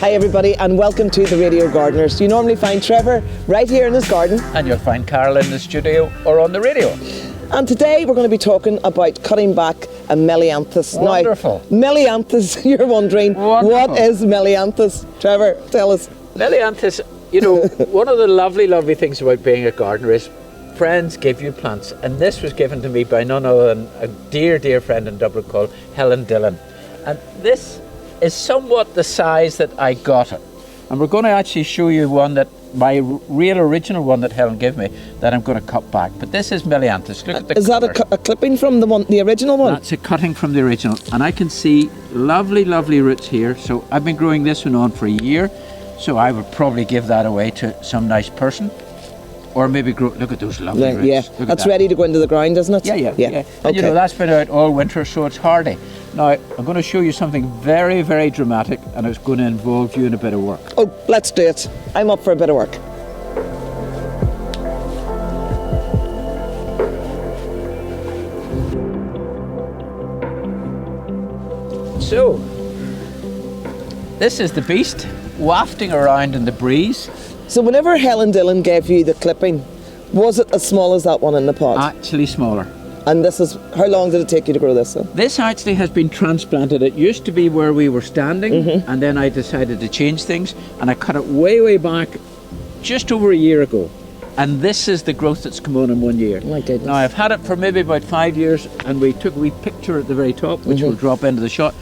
Hi everybody and welcome to the Radio Gardeners. You normally find Trevor right here in his garden. And you'll find Carolyn in the studio or on the radio. And today we're going to be talking about cutting back a Melianthus. Wonderful. Now, Melianthus, you're wondering, Wonderful. What is Melianthus? Trevor, tell us. Melianthus, you know, one of the lovely things about being a gardener is friends give you plants. And this was given to me by none other than a dear friend in Dublin called Helen Dillon. And this is somewhat the size that I got it. And we're going to actually show you one that, my real original one that Helen gave me, that I'm going to cut back. But this is Melianthus. Look at the Is colour. that a clipping from the original one? That's a cutting from the original. And I can see lovely roots here. So I've been growing this one on for a year. So I would probably give that away to some nice person. Or maybe grow, look at those lovely roots. Yeah, Look that's at that. ready to go into the ground, isn't it? Yeah. Okay. And you know, that's been out all winter, so it's hardy. Now, I'm going to show you something very dramatic, and it's going to involve you in a bit of work. Oh, let's do it. I'm up for a bit of work. So, this is the beast wafting around in the breeze. So whenever Helen Dillon gave you the clipping, was it as small as that one in the pot? Actually smaller. And this is, how long did it take you to grow this then? This actually has been transplanted. It used to be where we were standing, and then I decided to change things, and I cut it way back just over a year ago. And this is the growth that's come on in 1 year. My goodness. Now, I've had it for maybe about 5 years, and we took a wee picture at the very top, which will drop into the shot.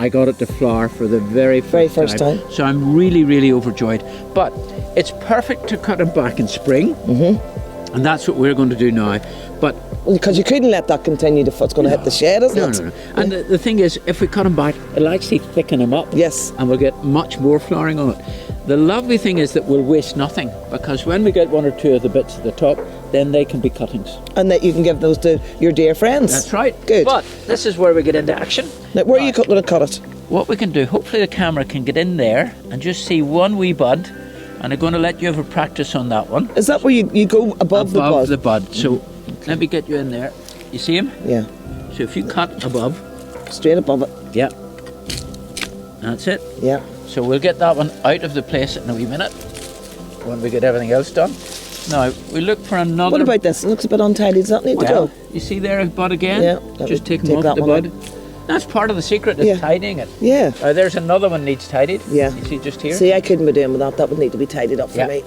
I got it to flower for the very first time. So I'm really overjoyed. But it's perfect to cut it back in spring, and that's what we're going to do now. But because you couldn't let that continue to, it's going to hit the shed, isn't it? No. And the thing is, if we cut them back, it'll actually thicken them up. Yes. And we'll get much more flowering on it. The lovely thing is that we'll waste nothing, because when we get one or two of the bits at the top, then they can be cuttings. And that you can give those to your dear friends. That's right. Good. But this is where we get into action. Now, where are you going to cut it? What we can do, hopefully the camera can get in there and just see one wee bud, and I'm going to let you have a practice on that one. Is that where you go above the bud? Above the bud. So let me get you in there. You see him? Yeah. So if you cut above. Straight above it. Yeah. That's it. Yeah. So we'll get that one out of the place in a wee minute when we get everything else done. Now, we look for another... What about this? It looks a bit untidy. Does that need to go? You see there a bud again? Yeah. Just take them off the bud. That's part of the secret, is tidying it. Yeah. There's another one needs tidied. Yeah. You see just here? See, I couldn't be doing with that. That would need to be tidied up for me.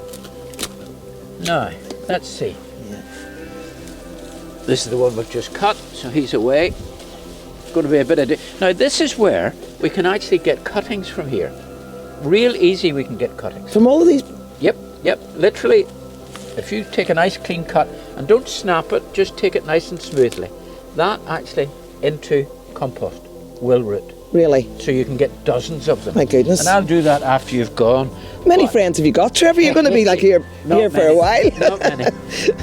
Now, let's see. Yeah. This is the one we've just cut, so he's away. It's going to be a bit of... Now, this is where we can actually get cuttings from here. Real easy we can get cuttings. From all of these? Yep. Literally, if you take a nice clean cut, and don't snap it, just take it nice and smoothly. That actually into compost will root. Really? So you can get dozens of them. My goodness. And I'll do that after you've gone. Many friends have you got, Trevor? You're going to be like here for a while. Not many.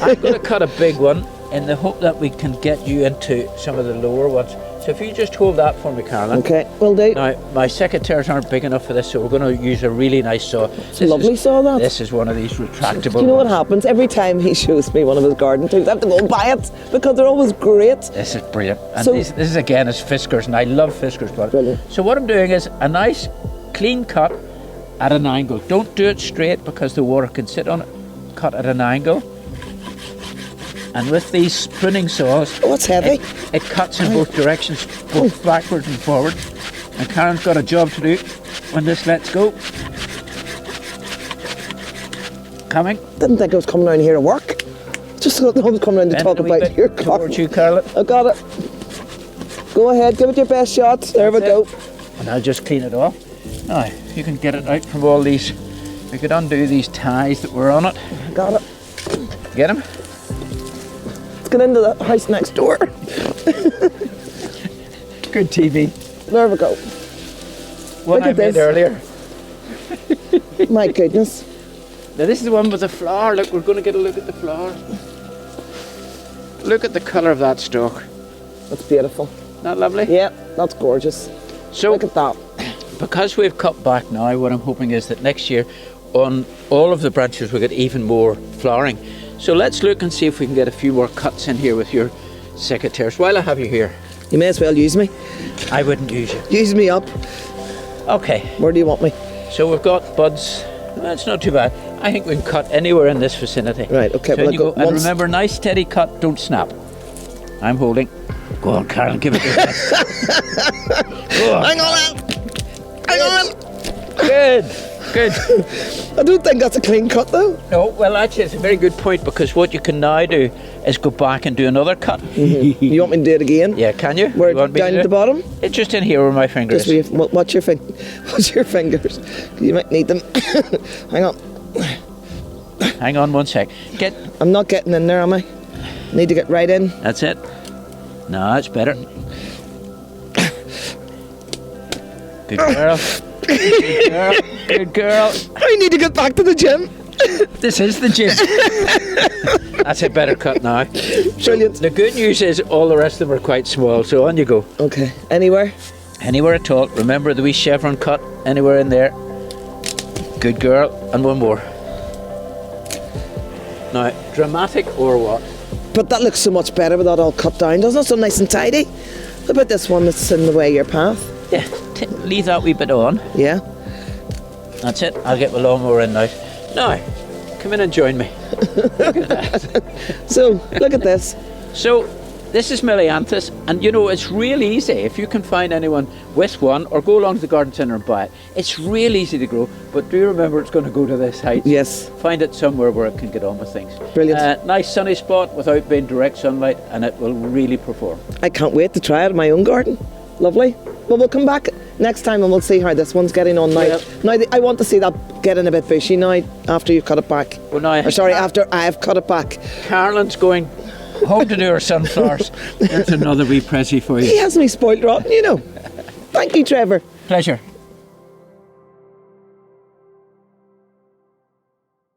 I'm going to cut a big one in the hope that we can get you into some of the lower ones. So if you just hold that for me, Carolyn. Okay, will do. Now, my secateurs aren't big enough for this, so we're going to use a really nice saw. It's a lovely saw, that. This is one of these retractable Do you know what ones. happens? Every time he shows me one of his garden tools, I have to go and buy it because they're always great. This is brilliant. And So- this is again is Fiskars, and I love Fiskars. Brilliant. So what I'm doing is a nice clean cut at an angle. Don't do it straight because the water can sit on it. Cut at an angle. And with these pruning saws, Oh, it's heavy. it cuts in both directions, both backwards and forward. And Karen's got a job to do when this lets go. Coming. Didn't think I was coming around here to work. Just thought I was coming around to Bend talk it a wee about bit your towards garden. you, Carolyn. I got it. Go ahead, give it your best shot. There we That's go. it. And I'll just clean it off. Now, if you can get it out from all these, we could undo these ties that were on it. Got it. Get them? Let's get into the house next door. Good TV. There we go. One Look I at made this. earlier. My goodness. Now this is the one with the flower. Look, we're going to get a look at the flower. Look at the colour of that stalk. That's beautiful. Isn't that lovely? Yeah, that's gorgeous. So, Look at that. because we've cut back now, what I'm hoping is that next year on all of the branches we'll get even more flowering. So let's look and see if we can get a few more cuts in here with your secateurs. While I have you here. You may as well use me. I wouldn't use you. Use me up. Okay. Where do you want me? So we've got buds. That's not too bad. I think we can cut anywhere in this vicinity. Right, okay, So well, in you I go go. And once- remember, nice steady cut, don't snap. I'm holding. Go on, Carolyn, give it your best. Go on. Hang on! Hang on! Good, good. I don't think that's a clean cut though. No, well, actually, it's a very good point, because what you can now do is go back and do another cut. You want me to do it again? Yeah, can you? Where, You want me down to at do the it? bottom? It's just in here where my finger Just is. watch your watch your fingers. You might need them. Hang on. Hang on one sec. Get. I'm not getting in there, am I? Need to get right in. That's it. No, that's better. Good girl. Good girl. Good girl. I need to get back to the gym. This is the gym. That's a better cut now. Brilliant. The good news is all the rest of them are quite small, so on you go. Okay. Anywhere? Anywhere at all. Remember the wee chevron cut? Anywhere in there. Good girl. And one more. Now, dramatic or what? But that looks so much better with that all cut down, doesn't it? So nice and tidy. What about this one that's in the way of your path? Yeah, leave that wee bit on. Yeah. That's it. I'll get the lawnmower in now. Now, come in and join me. Look at that. So, look at this. So, this is Melianthus, and you know, it's real easy if you can find anyone with one, or go along to the garden centre and buy it. It's real easy to grow, but do remember it's going to go to this height. Yes. Find it somewhere where it can get on with things. Brilliant. Nice sunny spot without being direct sunlight, and it will really perform. I can't wait to try it in my own garden. Lovely. Well, we'll come back next time and we'll see how this one's getting on now. Yeah. Now, I want to see that getting a bit bushy now after you've cut it back. Well, now, Or sorry, after I've cut it back. Carolyn's going home to do her sunflowers. There's another wee prezi for He you. has me spoiled rotten, you know. Thank you, Trevor. Pleasure.